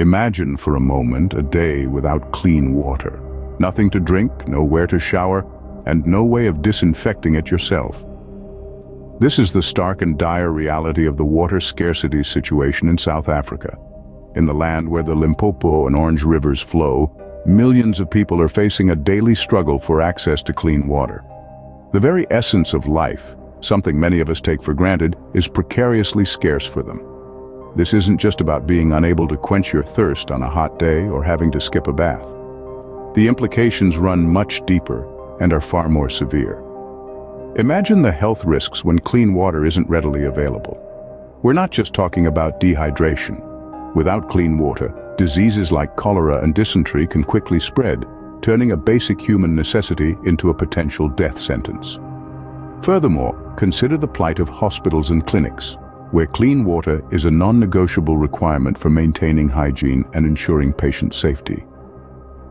Imagine for a moment a day without clean water. Nothing to drink, nowhere to shower, and no way of disinfecting it yourself. This is the stark and dire reality of the water scarcity situation in South Africa. In the land where the Limpopo and Orange rivers flow, millions of people are facing a daily struggle for access to clean water. The very essence of life, something many of us take for granted, is precariously scarce for them. This isn't just about being unable to quench your thirst on a hot day or having to skip a bath. The implications run much deeper and are far more severe. Imagine the health risks when clean water isn't readily available. We're not just talking about dehydration. Without clean water, diseases like cholera and dysentery can quickly spread, turning a basic human necessity into a potential death sentence. Furthermore, consider the plight of hospitals and clinics, where clean water is a non-negotiable requirement for maintaining hygiene and ensuring patient safety.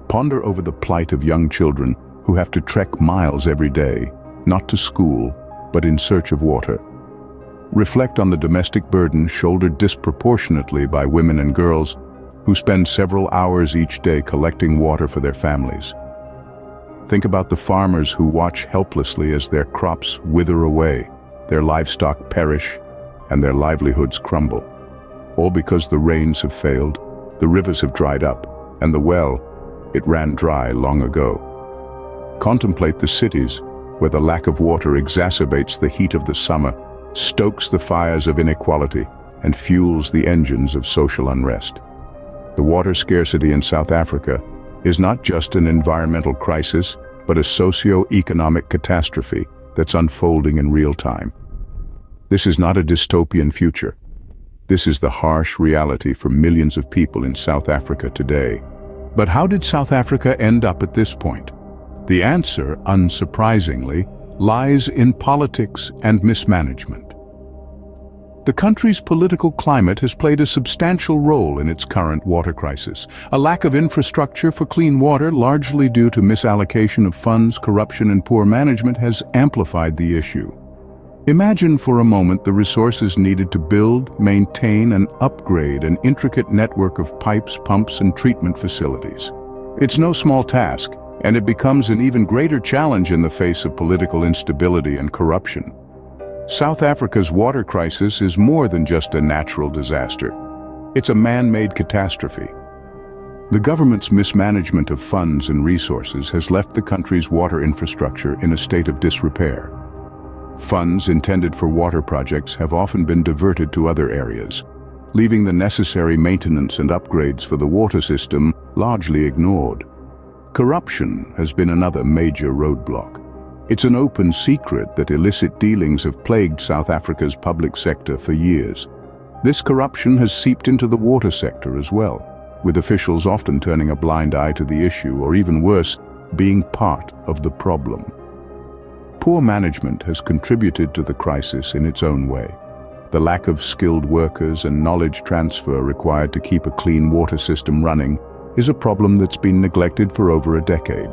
Ponder over the plight of young children who have to trek miles every day, not to school, but in search of water. Reflect on the domestic burden shouldered disproportionately by women and girls who spend several hours each day collecting water for their families. Think about the farmers who watch helplessly as their crops wither away, their livestock perish, and their livelihoods crumble. All because the rains have failed, the rivers have dried up, and the well, it ran dry long ago. Contemplate the cities, where the lack of water exacerbates the heat of the summer, stokes the fires of inequality, and fuels the engines of social unrest. The water scarcity in South Africa is not just an environmental crisis, but a socio-economic catastrophe that's unfolding in real time. This is not a dystopian future. This is the harsh reality for millions of people in South Africa today. But how did South Africa end up at this point? The answer, unsurprisingly, lies in politics and mismanagement. The country's political climate has played a substantial role in its current water crisis. A lack of infrastructure for clean water, largely due to misallocation of funds, corruption, and poor management, has amplified the issue. Imagine for a moment the resources needed to build, maintain, and upgrade an intricate network of pipes, pumps, and treatment facilities. It's no small task, and it becomes an even greater challenge in the face of political instability and corruption. South Africa's water crisis is more than just a natural disaster. It's a man-made catastrophe. The government's mismanagement of funds and resources has left the country's water infrastructure in a state of disrepair. Funds intended for water projects have often been diverted to other areas, leaving the necessary maintenance and upgrades for the water system largely ignored. Corruption has been another major roadblock. It's an open secret that illicit dealings have plagued South Africa's public sector for years. This corruption has seeped into the water sector as well, with officials often turning a blind eye to the issue, or even worse, being part of the problem. Poor management has contributed to the crisis in its own way. The lack of skilled workers and knowledge transfer required to keep a clean water system running is a problem that's been neglected for over a decade.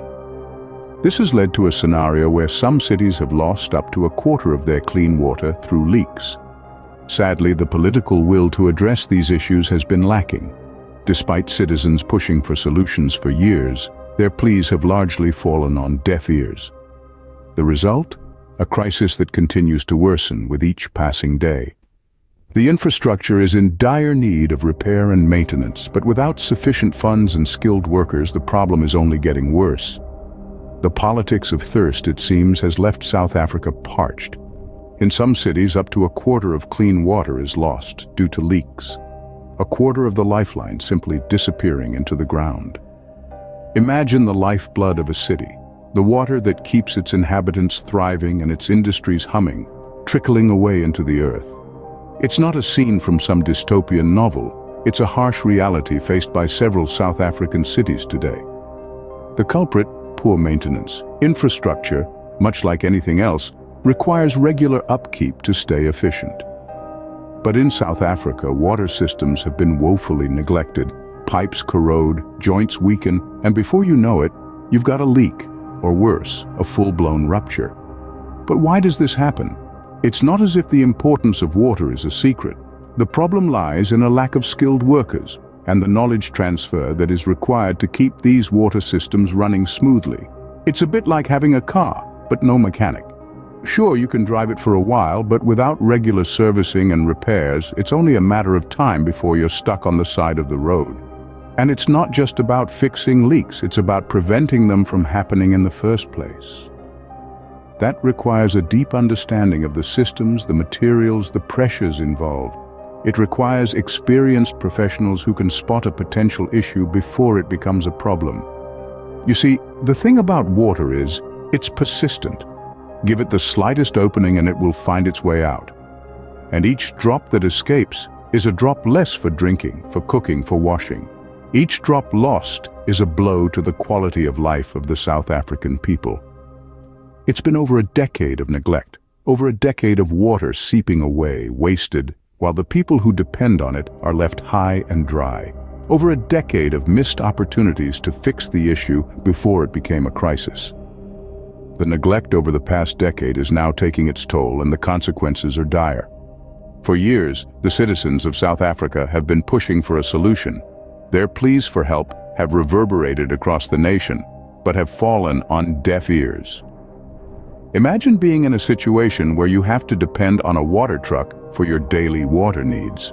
This has led to a scenario where some cities have lost up to a quarter of their clean water through leaks. Sadly, the political will to address these issues has been lacking. Despite citizens pushing for solutions for years, their pleas have largely fallen on deaf ears. The result? A crisis that continues to worsen with each passing day. The infrastructure is in dire need of repair and maintenance, but without sufficient funds and skilled workers, the problem is only getting worse. The politics of thirst, it seems, has left South Africa parched. In some cities, up to a quarter of clean water is lost due to leaks. A quarter of the lifeline simply disappearing into the ground. Imagine the lifeblood of a city, the water that keeps its inhabitants thriving and its industries humming, trickling away into the earth. It's not a scene from some dystopian novel. It's a harsh reality faced by several South African cities today. The culprit? Poor maintenance. Infrastructure, much like anything else, requires regular upkeep to stay efficient. But in South Africa, water systems have been woefully neglected. Pipes corrode, joints weaken, and before you know it, you've got a leak, or worse, a full-blown rupture. But why does this happen? It's not as if the importance of water is a secret. The problem lies in a lack of skilled workers, and the knowledge transfer that is required to keep these water systems running smoothly. It's a bit like having a car, but no mechanic. Sure, you can drive it for a while, but without regular servicing and repairs, it's only a matter of time before you're stuck on the side of the road. And it's not just about fixing leaks, it's about preventing them from happening in the first place. That requires a deep understanding of the systems, the materials, the pressures involved. It requires experienced professionals who can spot a potential issue before it becomes a problem. You see, the thing about water is, it's persistent. Give it the slightest opening and it will find its way out. And each drop that escapes is a drop less for drinking, for cooking, for washing. Each drop lost is a blow to the quality of life of the South African people. It's been over a decade of neglect, over a decade of water seeping away, wasted, while the people who depend on it are left high and dry. Over a decade of missed opportunities to fix the issue before it became a crisis. The neglect over the past decade is now taking its toll, and the consequences are dire. For years, the citizens of South Africa have been pushing for a solution. Their pleas for help have reverberated across the nation, but have fallen on deaf ears. Imagine being in a situation where you have to depend on a water truck for your daily water needs.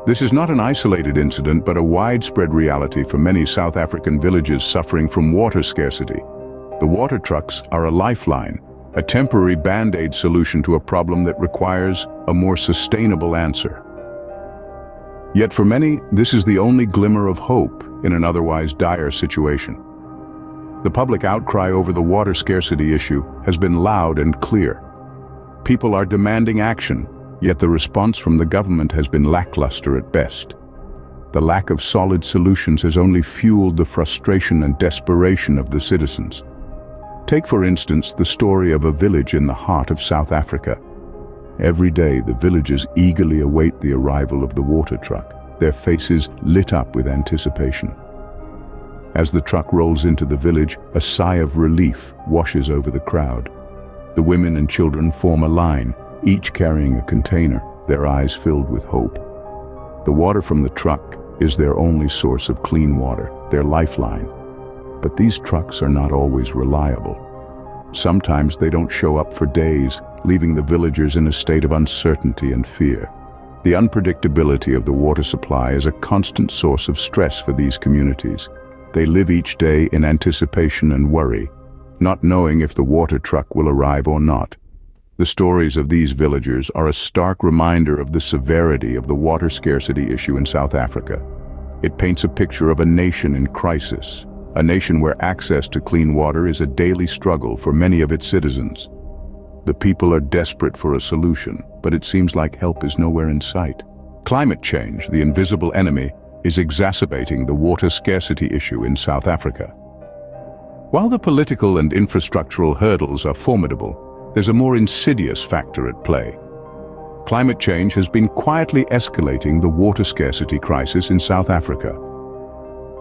This is not an isolated incident, but a widespread reality for many South African villages suffering from water scarcity. The water trucks are a lifeline, a temporary band-aid solution to a problem that requires a more sustainable answer. Yet for many, this is the only glimmer of hope in an otherwise dire situation. The public outcry over the water scarcity issue has been loud and clear. People are demanding action, yet the response from the government has been lackluster at best. The lack of solid solutions has only fueled the frustration and desperation of the citizens. Take, for instance, the story of a village in the heart of South Africa. Every day, the villagers eagerly await the arrival of the water truck, their faces lit up with anticipation. As the truck rolls into the village, a sigh of relief washes over the crowd. The women and children form a line, each carrying a container, their eyes filled with hope. The water from the truck is their only source of clean water, their lifeline. But these trucks are not always reliable. Sometimes they don't show up for days, leaving the villagers in a state of uncertainty and fear. The unpredictability of the water supply is a constant source of stress for these communities. They live each day in anticipation and worry, not knowing if the water truck will arrive or not. The stories of these villagers are a stark reminder of the severity of the water scarcity issue in South Africa. It paints a picture of a nation in crisis, a nation where access to clean water is a daily struggle for many of its citizens. The people are desperate for a solution, but it seems like help is nowhere in sight. Climate change, the invisible enemy, is exacerbating the water scarcity issue in South Africa. While the political and infrastructural hurdles are formidable, there's a more insidious factor at play. Climate change has been quietly escalating the water scarcity crisis in South Africa.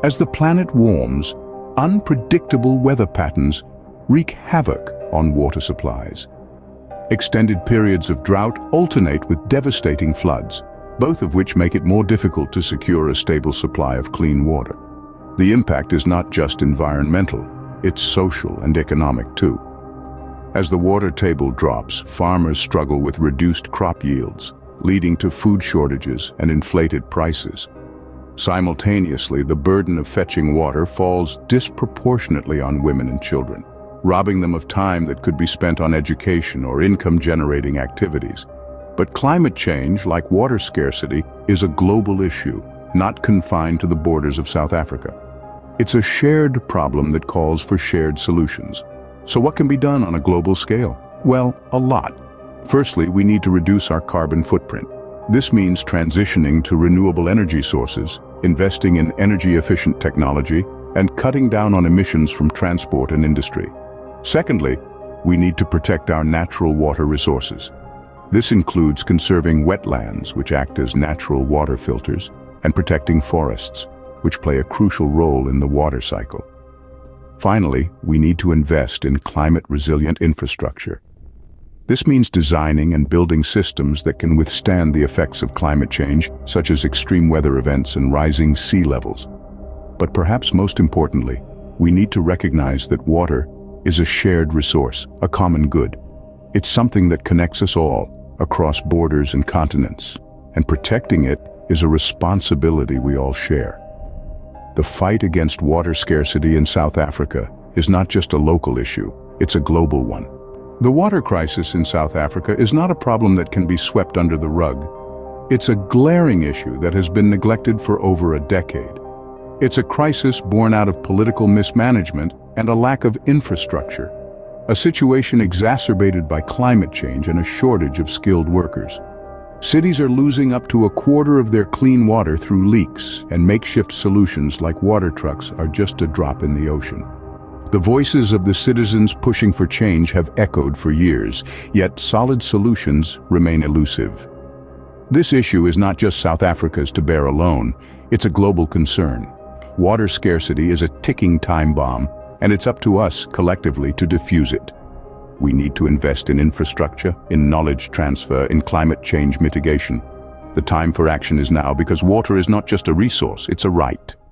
As the planet warms, unpredictable weather patterns wreak havoc on water supplies. Extended periods of drought alternate with devastating floods, both of which make it more difficult to secure a stable supply of clean water. The impact is not just environmental, it's social and economic too. As the water table drops, farmers struggle with reduced crop yields, leading to food shortages and inflated prices. Simultaneously, the burden of fetching water falls disproportionately on women and children, robbing them of time that could be spent on education or income-generating activities. But climate change, like water scarcity, is a global issue, not confined to the borders of South Africa. It's a shared problem that calls for shared solutions. So what can be done on a global scale? Well, a lot. Firstly, we need to reduce our carbon footprint. This means transitioning to renewable energy sources, investing in energy-efficient technology, and cutting down on emissions from transport and industry. Secondly, we need to protect our natural water resources. This includes conserving wetlands, which act as natural water filters, and protecting forests, which play a crucial role in the water cycle. Finally, we need to invest in climate-resilient infrastructure. This means designing and building systems that can withstand the effects of climate change, such as extreme weather events and rising sea levels. But perhaps most importantly, we need to recognize that water is a shared resource, a common good. It's something that connects us all, across borders and continents, and protecting it is a responsibility we all share. The fight against water scarcity in South Africa is not just a local issue, it's a global one. The water crisis in South Africa is not a problem that can be swept under the rug. It's a glaring issue that has been neglected for over a decade. It's a crisis born out of political mismanagement and a lack of infrastructure, a situation exacerbated by climate change and a shortage of skilled workers. Cities are losing up to a quarter of their clean water through leaks, and makeshift solutions like water trucks are just a drop in the ocean. The voices of the citizens pushing for change have echoed for years, yet solid solutions remain elusive. This issue is not just South Africa's to bear alone, it's a global concern. Water scarcity is a ticking time bomb, and it's up to us collectively to defuse it. We need to invest in infrastructure, in knowledge transfer, in climate change mitigation. The time for action is now because water is not just a resource, it's a right.